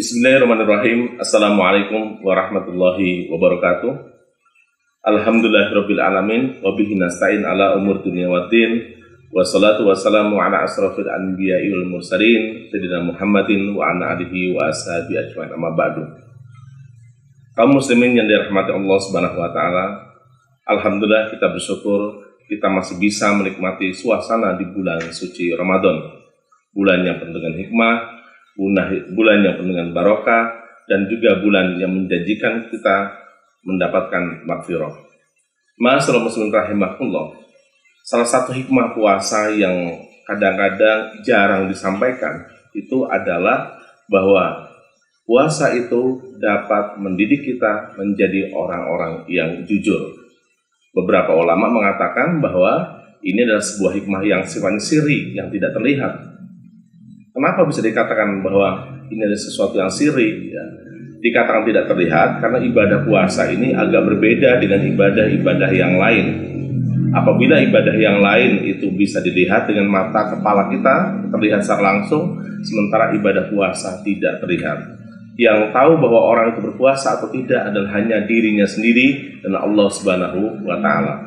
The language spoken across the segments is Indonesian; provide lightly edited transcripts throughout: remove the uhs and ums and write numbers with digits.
Bismillahirrahmanirrahim. Assalamualaikum warahmatullahi wabarakatuh. Alhamdulillahirabbil alamin wa bihi nasta'in ala umur dunya waddin. Wassalatu wassalamu ala asrofil anbiya'i wal mursalin sayyidina Muhammadin wa ala alihi wa ashabihi ajmain, amma ba'du. Kaum muslimin yang dirahmati Allah Subhanahu wa taala, alhamdulillah kita bersyukur kita masih bisa menikmati suasana di bulan suci Ramadan. Bulan yang penuh dengan hikmah, bulan yang penuh dengan barokah, dan juga bulan yang menjanjikan kita mendapatkan maghfirah. Ma'asyiral muslimin rahimakumullah. Salah satu hikmah puasa yang kadang-kadang jarang disampaikan itu adalah bahwa puasa itu dapat mendidik kita menjadi orang-orang yang jujur. Beberapa ulama mengatakan bahwa ini adalah sebuah hikmah yang sifatnya sirri, yang tidak terlihat. Kenapa bisa dikatakan bahwa ini adalah sesuatu yang sirri? Ya. Dikatakan tidak terlihat karena ibadah puasa ini agak berbeda dengan ibadah-ibadah yang lain. Apabila ibadah yang lain itu bisa dilihat dengan mata kepala kita, terlihat secara langsung, sementara ibadah puasa tidak terlihat. Yang tahu bahwa orang itu berpuasa atau tidak adalah hanya dirinya sendiri dan Allah Subhanahu wa taala.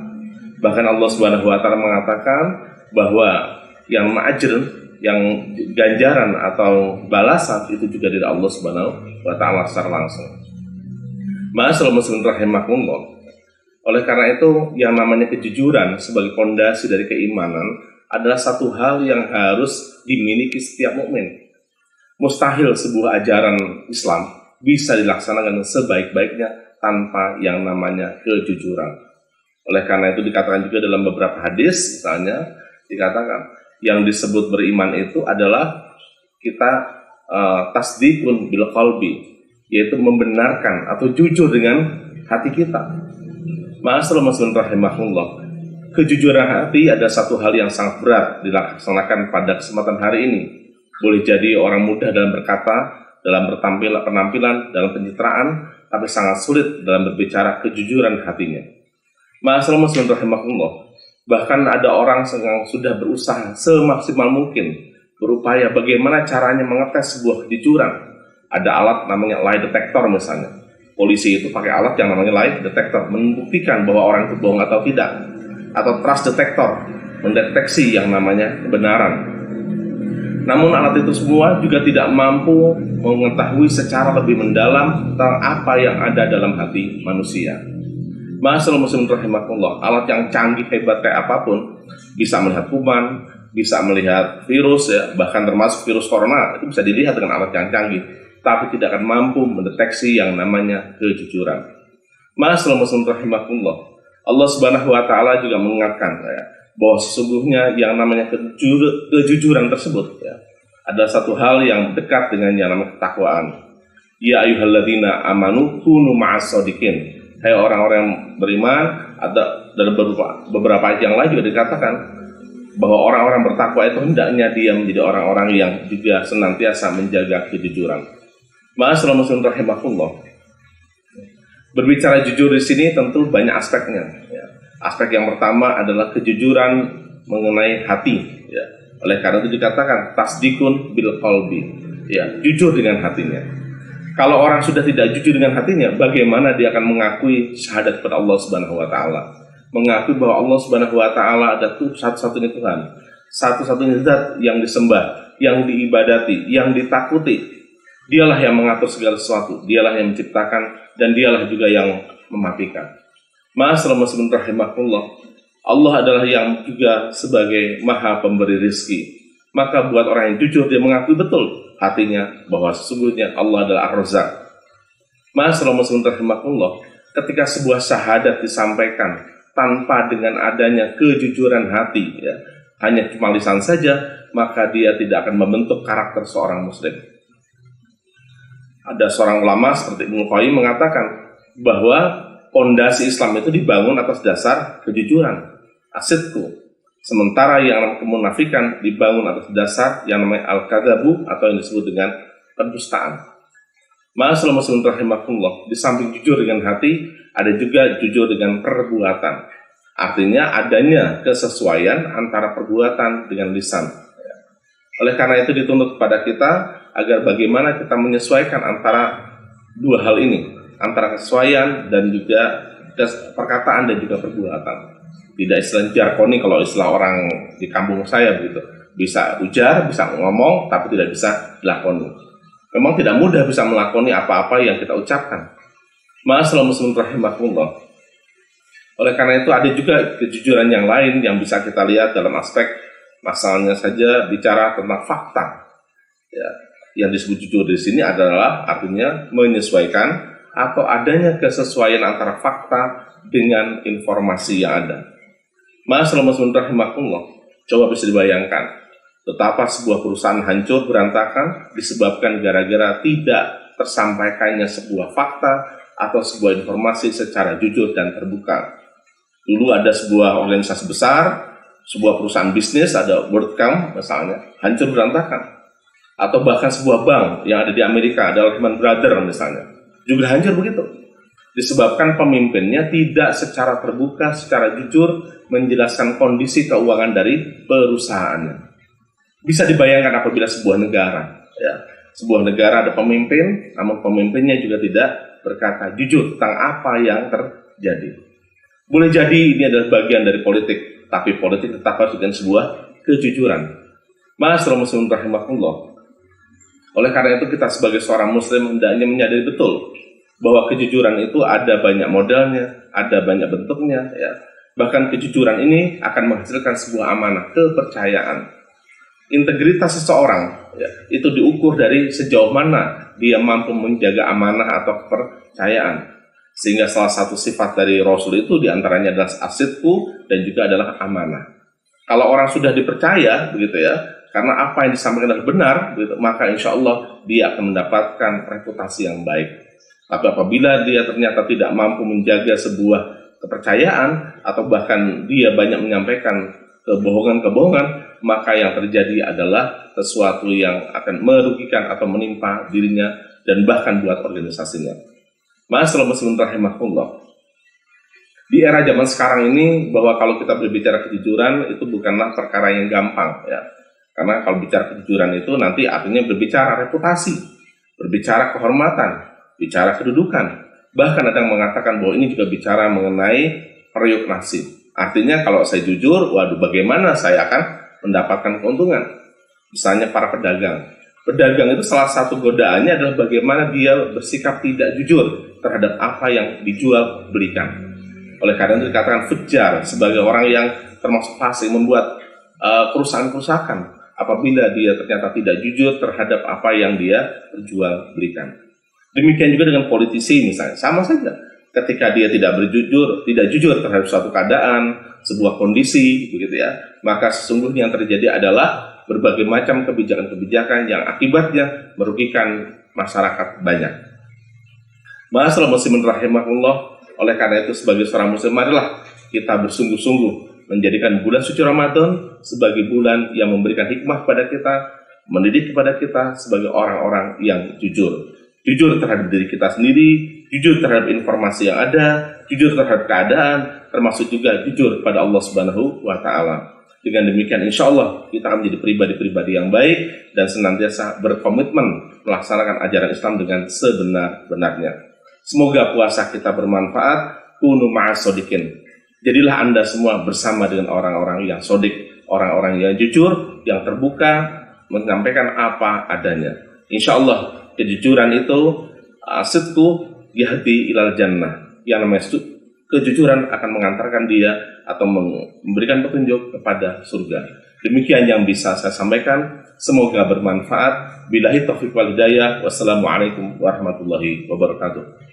Bahkan Allah Subhanahu wa taala mengatakan bahwa yang ma'ajr, yang ganjaran atau balasan itu juga dari Allah Subhanahu wa taala secara langsung. Ma'asyiral muslimin rahimakumullah. Oleh karena itu, yang namanya kejujuran sebagai fondasi dari keimanan adalah satu hal yang harus dimiliki setiap mukmin. Mustahil sebuah ajaran Islam bisa dilaksanakan sebaik-baiknya tanpa yang namanya kejujuran. Oleh karena itu dikatakan juga dalam beberapa hadis, misalnya dikatakan yang disebut beriman itu adalah kita tasdikun bil qalbi, yaitu membenarkan atau jujur dengan hati kita. Ma'asyiral muslimin rahimakumullah. Kejujuran hati adalah satu hal yang sangat berat dilaksanakan pada kesempatan hari ini. Boleh jadi orang mudah dalam berkata, dalam penampilan, dalam pencitraan, tapi sangat sulit dalam berbicara kejujuran hatinya. Ma'asyiral muslimin rahimakumullah. Bahkan ada orang yang sudah berusaha semaksimal mungkin berupaya bagaimana caranya mengetes sebuah kejujuran. Ada alat namanya lie detector misalnya. Polisi itu pakai alat yang namanya lie detector, membuktikan bahwa orang itu bohong atau tidak. Atau trust detector, mendeteksi yang namanya kebenaran. Namun alat itu semua juga tidak mampu mengetahui secara lebih mendalam tentang apa yang ada dalam hati manusia. Ma'asyiral muslimin rahimakumullah, alat yang canggih hebat kayak apapun bisa melihat kuman, bisa melihat virus, ya, bahkan termasuk virus corona itu bisa dilihat dengan alat yang canggih, tapi tidak akan mampu mendeteksi yang namanya kejujuran. Ma'asyiral muslimin rahimakumullah, Allah Subhanahu wa taala juga mengingatkan ya, bahwa sesungguhnya yang namanya kejujuran tersebut ya, adalah satu hal yang dekat dengan yang namanya ketakwaan. Ya ayyuhalladzina amanu kunu ma'as-shadiqin. Hai orang-orang yang beriman, ada dalam beberapa ayat yang lain juga dikatakan bahwa orang-orang bertakwa itu hendaknya dia menjadi orang-orang yang juga senantiasa menjaga kejujuran. Ma'asyiral muslimin rahimakumullah. Berbicara jujur di sini tentu banyak aspeknya. Ya. Aspek yang pertama adalah kejujuran mengenai hati. Ya. Oleh karena itu dikatakan tasdikun bil qalbi. Ya, jujur dengan hatinya. Kalau orang sudah tidak jujur dengan hatinya, bagaimana dia akan mengakui syahadat kepada Allah Subhanahu wa taala? Mengakui bahwa Allah Subhanahu wa taala ada satu-satunya Tuhan, satu-satunya zat yang disembah, yang diibadati, yang ditakuti. Dialah yang mengatur segala sesuatu, dialah yang menciptakan, dan dialah juga yang mematikan. Ma'asyiral muslimin rahimakumullah. Allah adalah yang juga sebagai Maha Pemberi rizki. Maka buat orang yang jujur, dia mengakui betul hatinya bahwa sesungguhnya Allah adalah Ar-Razzaq. Ma'asyiral muslimin rahimakumullah, ketika sebuah syahadat disampaikan tanpa dengan adanya kejujuran hati, ya, hanya cuma lisan saja, maka dia tidak akan membentuk karakter seorang muslim. Ada seorang ulama seperti Ibnu Qayyim mengatakan bahwa fondasi Islam itu dibangun atas dasar kejujuran, asidku. Sementara yang namanya kemunafikan dibangun atas dasar yang namanya al-kadzabu atau yang disebut dengan pendustaan. Ma'asyiral muslimin rahimakumullah, di samping jujur dengan hati, ada juga jujur dengan perbuatan. Artinya adanya kesesuaian antara perbuatan dengan lisan. Oleh karena itu dituntut kepada kita agar bagaimana kita menyesuaikan antara dua hal ini, antara kesesuaian dan juga perkataan dan juga perbuatan. Tidak istilah jargoni kalau istilah orang di kampung saya begitu. Bisa ujar, bisa ngomong, tapi tidak bisa dilakoni. Memang tidak mudah bisa melakoni apa-apa yang kita ucapkan. Ma'asyiral muslimin rahimakumullah. Oleh karena itu ada juga kejujuran yang lain yang bisa kita lihat dalam aspek masalahnya saja bicara tentang fakta. Ya, yang disebut jujur di sini adalah artinya menyesuaikan atau adanya kesesuaian antara fakta dengan informasi yang ada. Ma'asyiral muslimin rahimakumullah. Coba bisa dibayangkan betapa sebuah perusahaan hancur berantakan disebabkan gara-gara tidak tersampaikannya sebuah fakta atau sebuah informasi secara jujur dan terbuka. Dulu ada sebuah organisasi besar, sebuah perusahaan bisnis, ada WorldCom misalnya, hancur berantakan. Atau bahkan sebuah bank yang ada di Amerika, ada Lehman Brothers misalnya, juga hancur begitu. Disebabkan pemimpinnya tidak secara terbuka, secara jujur menjelaskan kondisi keuangan dari perusahaannya. Bisa dibayangkan apabila sebuah negara, ya, sebuah negara ada pemimpin, namun pemimpinnya juga tidak berkata jujur tentang apa yang terjadi. Boleh jadi ini adalah bagian dari politik, tapi politik tetap harus dengan sebuah kejujuran. Ma'asyiral muslimin rahimakumullah. Oleh karena itu kita sebagai seorang muslim hendaknya menyadari betul bahwa kejujuran itu ada banyak modelnya, ada banyak bentuknya, ya. Bahkan kejujuran ini akan menghasilkan sebuah amanah, kepercayaan. Integritas seseorang, ya, itu diukur dari sejauh mana dia mampu menjaga amanah atau kepercayaan. Sehingga salah satu sifat dari Rasul itu diantaranya adalah as-sidqu dan juga adalah amanah. Kalau orang sudah dipercaya, begitu ya, karena apa yang disampaikan adalah benar, begitu, maka insya Allah dia akan mendapatkan reputasi yang baik. Tapi apabila dia ternyata tidak mampu menjaga sebuah kepercayaan atau bahkan dia banyak menyampaikan kebohongan-kebohongan, maka yang terjadi adalah sesuatu yang akan merugikan atau menimpa dirinya dan bahkan buat organisasinya. Ma'asyiral muslimin rahimakumullah. Di era zaman sekarang ini, bahwa kalau kita berbicara kejujuran itu bukanlah perkara yang gampang, ya. Karena kalau bicara kejujuran itu nanti artinya berbicara reputasi, berbicara kehormatan, bicara kedudukan. Bahkan ada yang mengatakan bahwa ini juga bicara mengenai periuk nasib. Artinya kalau saya jujur, waduh bagaimana saya akan mendapatkan keuntungan. Misalnya para pedagang. Pedagang itu salah satu godaannya adalah bagaimana dia bersikap tidak jujur terhadap apa yang dijual belikan. Oleh karena itu dikatakan fujar sebagai orang yang termasuk fasik, membuat kerusakan-kerusakan apabila dia ternyata tidak jujur terhadap apa yang dia jual belikan. Demikian juga dengan politisi misalnya, sama saja. Ketika dia tidak jujur terhadap suatu keadaan, sebuah kondisi, begitu ya, maka sesungguhnya yang terjadi adalah berbagai macam kebijakan-kebijakan yang akibatnya merugikan masyarakat banyak. Ma'asyiral muslimin rahimakumullah. Oleh karena itu sebagai seorang muslim adalah kita bersungguh-sungguh menjadikan bulan suci Ramadan sebagai bulan yang memberikan hikmah kepada kita, mendidik kepada kita sebagai orang-orang yang jujur. Jujur terhadap diri kita sendiri, jujur terhadap informasi yang ada, jujur terhadap keadaan, termasuk juga jujur kepada Allah Subhanahu wa Ta'ala. Dengan demikian insya Allah kita akan menjadi pribadi-pribadi yang baik dan senantiasa berkomitmen melaksanakan ajaran Islam dengan sebenar-benarnya. Semoga puasa kita bermanfaat. Kunu ma'as shodiqin. Jadilah Anda semua bersama dengan orang-orang yang sodik, orang-orang yang jujur, yang terbuka, menyampaikan apa adanya. Insya Allah kejujuran itu sidqu yahdi ilal jannah. Yang namanya kejujuran akan mengantarkan dia atau memberikan petunjuk kepada surga. Demikian yang bisa saya sampaikan. Semoga bermanfaat. Billahi taufiq wal hidayah. Wassalamualaikum warahmatullahi wabarakatuh.